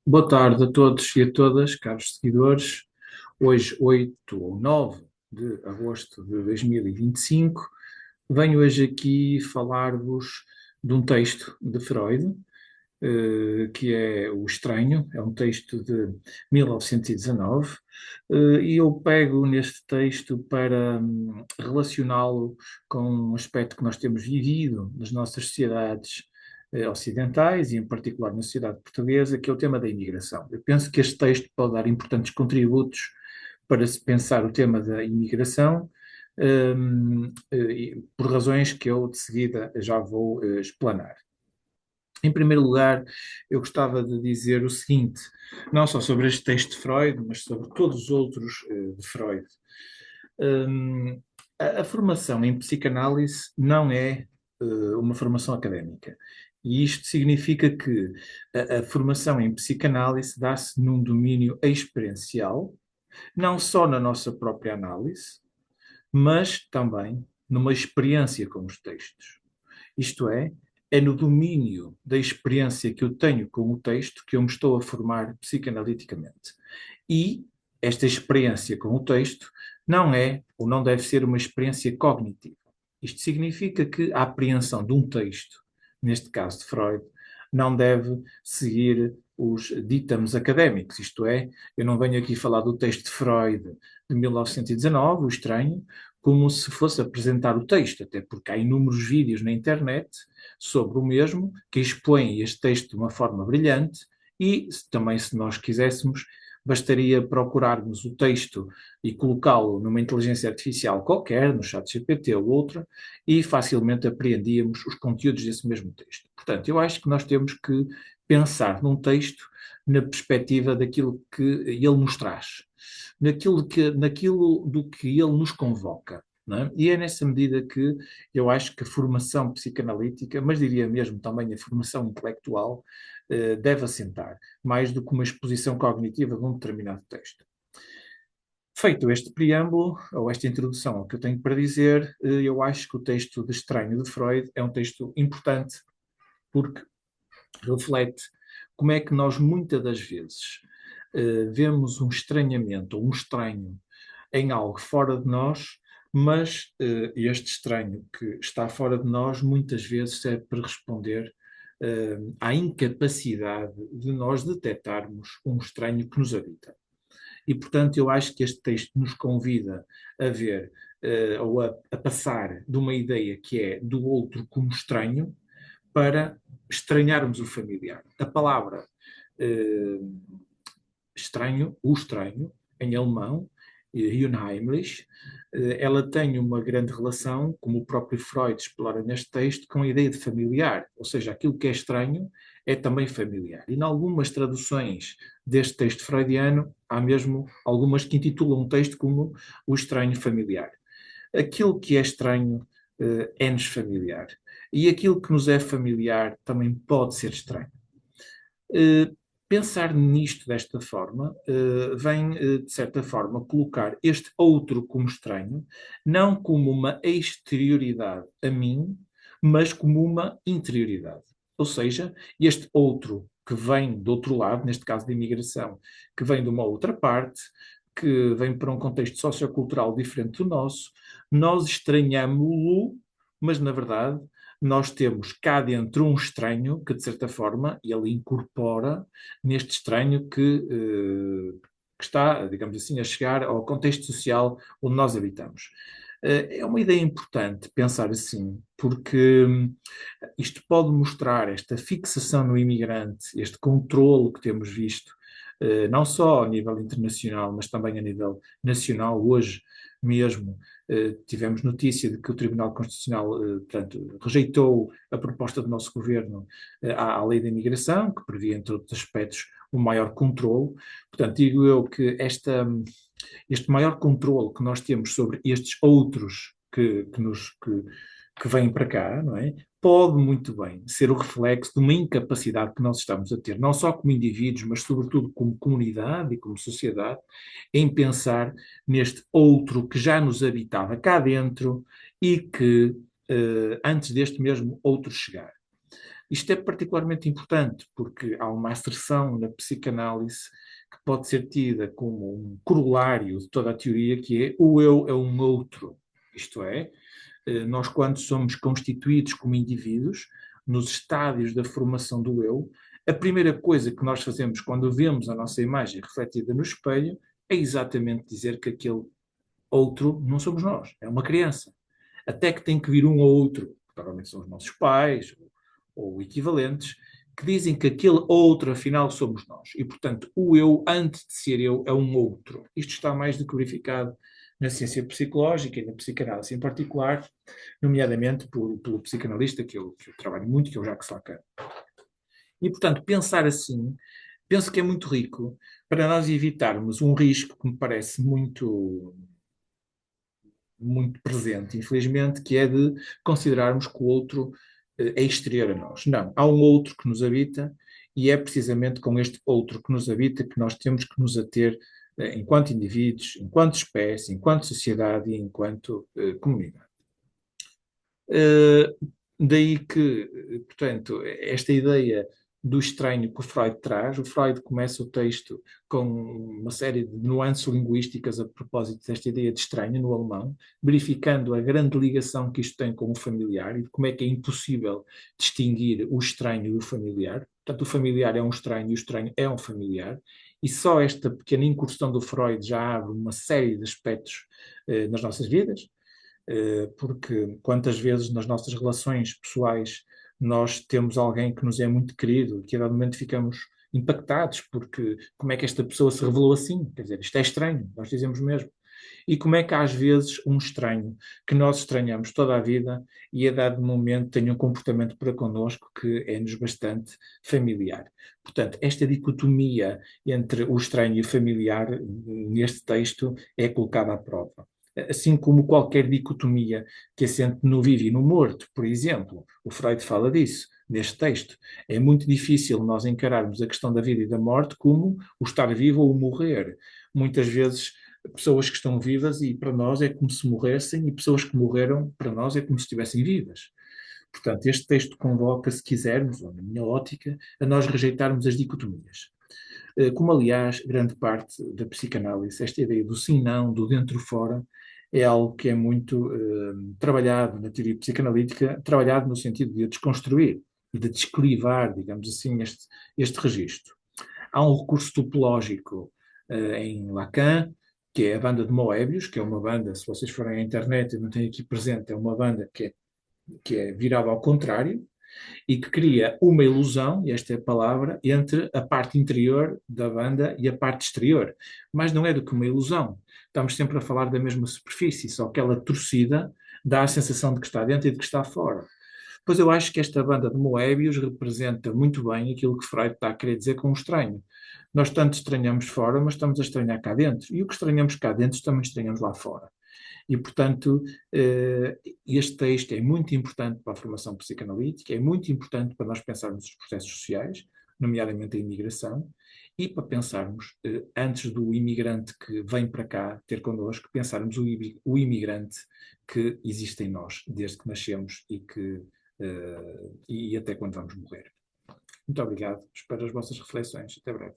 Boa tarde a todos e a todas, caros seguidores. Hoje, 8 ou 9 de agosto de 2025, venho hoje aqui falar-vos de um texto de Freud, que é O Estranho, é um texto de 1919, e eu pego neste texto para relacioná-lo com um aspecto que nós temos vivido nas nossas sociedades ocidentais e em particular na sociedade portuguesa, que é o tema da imigração. Eu penso que este texto pode dar importantes contributos para se pensar o tema da imigração, por razões que eu de seguida já vou explanar. Em primeiro lugar, eu gostava de dizer o seguinte, não só sobre este texto de Freud, mas sobre todos os outros de Freud. Hum, a formação em psicanálise não é uma formação académica. E isto significa que a formação em psicanálise dá-se num domínio experiencial, não só na nossa própria análise, mas também numa experiência com os textos. Isto é no domínio da experiência que eu tenho com o texto que eu me estou a formar psicanaliticamente. E esta experiência com o texto não é ou não deve ser uma experiência cognitiva. Isto significa que a apreensão de um texto, neste caso de Freud, não deve seguir os ditames académicos, isto é, eu não venho aqui falar do texto de Freud de 1919, O Estranho, como se fosse apresentar o texto, até porque há inúmeros vídeos na internet sobre o mesmo que expõem este texto de uma forma brilhante e também, se nós quiséssemos, bastaria procurarmos o texto e colocá-lo numa inteligência artificial qualquer, no ChatGPT ou outra, e facilmente apreendíamos os conteúdos desse mesmo texto. Portanto, eu acho que nós temos que pensar num texto na perspectiva daquilo que ele nos traz, naquilo do que ele nos convoca. Não é? E é nessa medida que eu acho que a formação psicanalítica, mas diria mesmo também a formação intelectual, deve assentar, mais do que uma exposição cognitiva de um determinado texto. Feito este preâmbulo, ou esta introdução ao que eu tenho para dizer, eu acho que o texto de Estranho de Freud é um texto importante porque reflete como é que nós muitas das vezes vemos um estranhamento ou um estranho em algo fora de nós, mas este estranho que está fora de nós muitas vezes serve para responder à incapacidade de nós detectarmos um estranho que nos habita. E, portanto, eu acho que este texto nos convida a ver ou a passar de uma ideia que é do outro como estranho para estranharmos o familiar. A palavra eh, estranho, o estranho, em alemão, unheimlich, ela tem uma grande relação, como o próprio Freud explora neste texto, com a ideia de familiar, ou seja, aquilo que é estranho é também familiar. E em algumas traduções deste texto freudiano, há mesmo algumas que intitulam o texto como o estranho familiar. Aquilo que é estranho é-nos familiar. E aquilo que nos é familiar também pode ser estranho. Eh, Pensar nisto desta forma vem, de certa forma, colocar este outro como estranho, não como uma exterioridade a mim, mas como uma interioridade. Ou seja, este outro que vem do outro lado, neste caso de imigração, que vem de uma outra parte, que vem para um contexto sociocultural diferente do nosso, nós estranhamos-lo, mas na verdade nós temos cá dentro um estranho que, de certa forma, ele incorpora neste estranho que está, digamos assim, a chegar ao contexto social onde nós habitamos. É uma ideia importante pensar assim, porque isto pode mostrar esta fixação no imigrante, este controlo que temos visto, não só a nível internacional, mas também a nível nacional. Hoje mesmo tivemos notícia de que o Tribunal Constitucional, portanto, rejeitou a proposta do nosso governo à lei da imigração, que previa, entre outros aspectos, um maior controle. Portanto, digo eu que este maior controle que nós temos sobre estes outros que vêm para cá, não é? Pode muito bem ser o reflexo de uma incapacidade que nós estamos a ter, não só como indivíduos, mas sobretudo como comunidade e como sociedade, em pensar neste outro que já nos habitava cá dentro e que, antes deste mesmo outro chegar. Isto é particularmente importante porque há uma asserção na psicanálise que pode ser tida como um corolário de toda a teoria, que é o eu é um outro. Isto é, nós quando somos constituídos como indivíduos, nos estádios da formação do eu, a primeira coisa que nós fazemos quando vemos a nossa imagem refletida no espelho é exatamente dizer que aquele outro não somos nós, é uma criança. Até que tem que vir um ou outro, que provavelmente são os nossos pais ou equivalentes, que dizem que aquele outro, afinal, somos nós. E, portanto, o eu, antes de ser eu, é um outro. Isto está mais do que verificado na ciência psicológica e na psicanálise em particular, nomeadamente pelo psicanalista que eu trabalho muito, que é o Jacques Lacan. E, portanto, pensar assim, penso que é muito rico para nós evitarmos um risco que me parece muito presente, infelizmente, que é de considerarmos que o outro é exterior a nós. Não, há um outro que nos habita e é precisamente com este outro que nos habita que nós temos que nos ater enquanto indivíduos, enquanto espécie, enquanto sociedade e enquanto comunidade. Uh, Daí que, portanto, esta ideia do estranho que o Freud traz, o Freud começa o texto com uma série de nuances linguísticas a propósito desta ideia de estranho no alemão, verificando a grande ligação que isto tem com o familiar e como é que é impossível distinguir o estranho do familiar. Portanto, o familiar é um estranho e o estranho é um familiar. E só esta pequena incursão do Freud já abre uma série de aspectos nas nossas vidas, porque quantas vezes nas nossas relações pessoais nós temos alguém que nos é muito querido, que a dado momento ficamos impactados, porque como é que esta pessoa se revelou assim? Quer dizer, isto é estranho, nós dizemos mesmo. E como é que às vezes um estranho, que nós estranhamos toda a vida e a dado momento tem um comportamento para connosco que é-nos bastante familiar. Portanto, esta dicotomia entre o estranho e o familiar neste texto é colocada à prova, assim como qualquer dicotomia que assente no vivo e no morto, por exemplo. O Freud fala disso neste texto. É muito difícil nós encararmos a questão da vida e da morte como o estar vivo ou o morrer. Muitas vezes, pessoas que estão vivas e para nós é como se morressem, e pessoas que morreram para nós é como se estivessem vivas. Portanto, este texto convoca, se quisermos, ou na minha ótica, a nós rejeitarmos as dicotomias. Como, aliás, grande parte da psicanálise, esta ideia do sim-não, do dentro-fora, é algo que é muito trabalhado na teoria psicanalítica, trabalhado no sentido de desconstruir e de desclivar, digamos assim, este registro. Há um recurso topológico em Lacan, que é a banda de Moebius, que é uma banda, se vocês forem à internet, eu não tenho aqui presente, é uma banda que é virada ao contrário, e que cria uma ilusão, e esta é a palavra, entre a parte interior da banda e a parte exterior. Mas não é do que uma ilusão. Estamos sempre a falar da mesma superfície, só que ela torcida dá a sensação de que está dentro e de que está fora. Pois eu acho que esta banda de Moebius representa muito bem aquilo que Freud está a querer dizer com o estranho. Nós tanto estranhamos fora, mas estamos a estranhar cá dentro. E o que estranhamos cá dentro, também estranhamos lá fora. E, portanto, este texto é muito importante para a formação psicanalítica, é muito importante para nós pensarmos os processos sociais, nomeadamente a imigração, e para pensarmos, antes do imigrante que vem para cá ter connosco, pensarmos o imigrante que existe em nós, desde que nascemos e até quando vamos morrer. Muito obrigado, espero as vossas reflexões. Até breve.